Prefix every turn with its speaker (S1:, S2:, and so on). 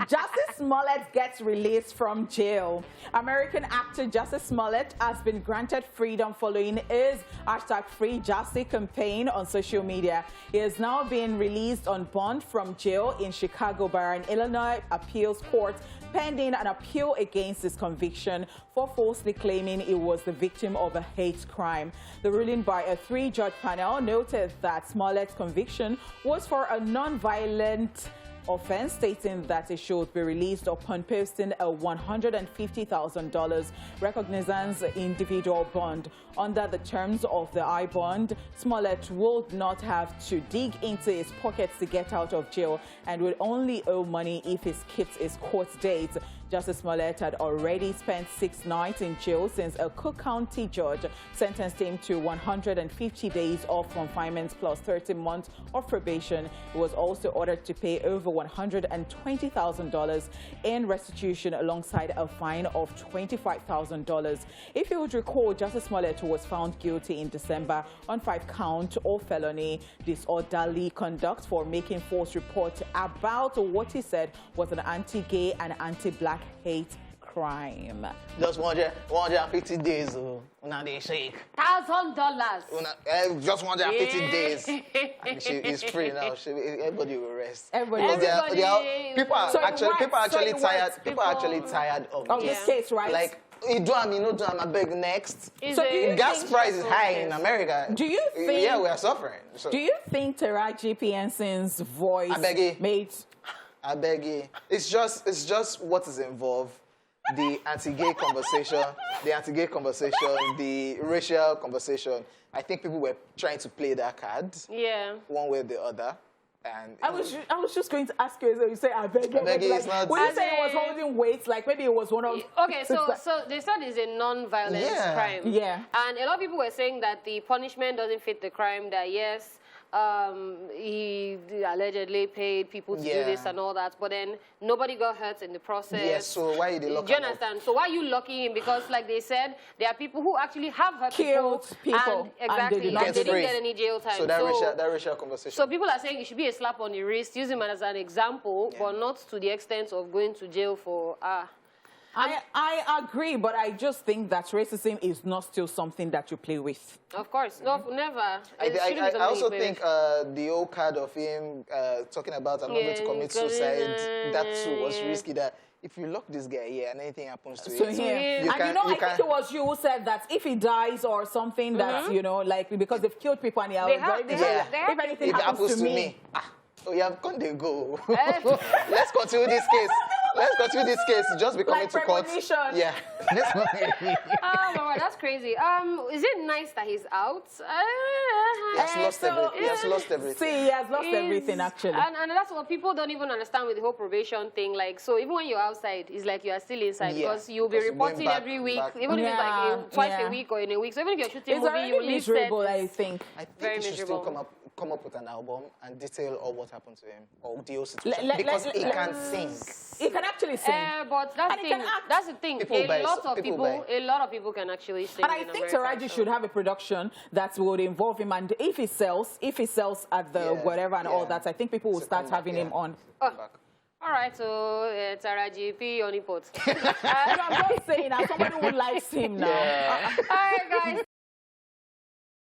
S1: Jussie Smollett gets released from jail. American actor Jussie Smollett has been granted freedom following his #FreeJussie campaign on social media. He is now being released on bond from jail in Chicago by an Illinois appeals court pending an appeal against his conviction for falsely claiming he was the victim of a hate crime. The ruling by a 3-judge panel noted that Smollett's conviction was for a non-violent offense, stating that it should be released upon posting a $150,000 recognizance individual bond. Under the terms of the I-bond, Smollett would not have to dig into his pockets to get out of jail and would only owe money if he skips his court date. Jussie Smollett had already spent 6 nights in jail since a Cook County judge sentenced him to 150 days of confinement plus 30 months of probation. He was also ordered to pay over $120,000 in restitution alongside a fine of $25,000. If you would recall, Jussie Smollett was found guilty in December on 5 counts of felony disorderly conduct for making false reports about what he said was an anti-gay and anti-black hate crime.
S2: Just 150 days, now they shake.
S3: $1,000.
S2: Just 150 days. And she is free now. Everybody will rest.
S1: Everybody.
S2: People are actually tired of
S1: this case, right?
S2: Like, you do am, you know, do am, I beg next. Gas price is high in America.
S1: Do you think?
S2: Yeah, we are suffering. So.
S1: Do you think Taraji P. Henson's voice made?
S2: I beg you. It's just what is involved. The anti-gay conversation, the racial conversation. I think people were trying to play that card. Yeah. One way or the other. And
S1: I was just going to ask you, so you say, I beg you. When you say it was holding weight, like maybe it was one of...
S3: Okay, so they said it's a non-violent crime.
S1: Yeah.
S3: And a lot of people were saying that the punishment doesn't fit the crime, that yes, he allegedly paid people to do this and all that, but then nobody got hurt in the process.
S2: Yes, so why did they lock him up?
S3: Do you understand? So why are you locking him? Because like they said, there are people who actually have hurt
S1: people.
S3: And, exactly, and they didn't get any jail time.
S2: So that racial conversation.
S3: So people are saying it should be a slap on the wrist, use him as an example, but not to the extent of going to jail for...
S1: I agree, but I just think that racism is not still something that you play with.
S3: Of course, no, never.
S2: I also think the old card of him talking about I'm not going to commit suicide, that too was risky. That if you lock this guy here and anything happens to him,
S1: I think it was you who said that if he dies or something, that you know, like because they've killed people and if anything happens to me.
S2: Oh, you have gone there, go. Let's continue this case. Let's continue this case. Just be coming to court. Yeah.
S3: Oh my God, that's crazy. Is it nice that he's out?
S2: He has lost everything.
S1: See, he has lost everything actually.
S3: And that's what people don't even understand with the whole probation thing. Like, so even when you're outside, it's like you are still inside because you'll be reporting every week, even if it's like twice a week or in a week. So even if you're shooting a movie, you leave
S1: miserable, I think.
S2: I think he should still come up with an album and detail all what happened to him or the whole situation because he can sing.
S1: He can actually sing.
S3: But that's the thing. A lot of people can actually sing.
S1: And I think Taraji should have a production that would involve him, and if he sells at the whatever and all that, I think people will start having him on.
S3: All right, so Taraji P. on the pot.
S1: I'm just saying, as somebody who likes him now.
S3: All right, guys.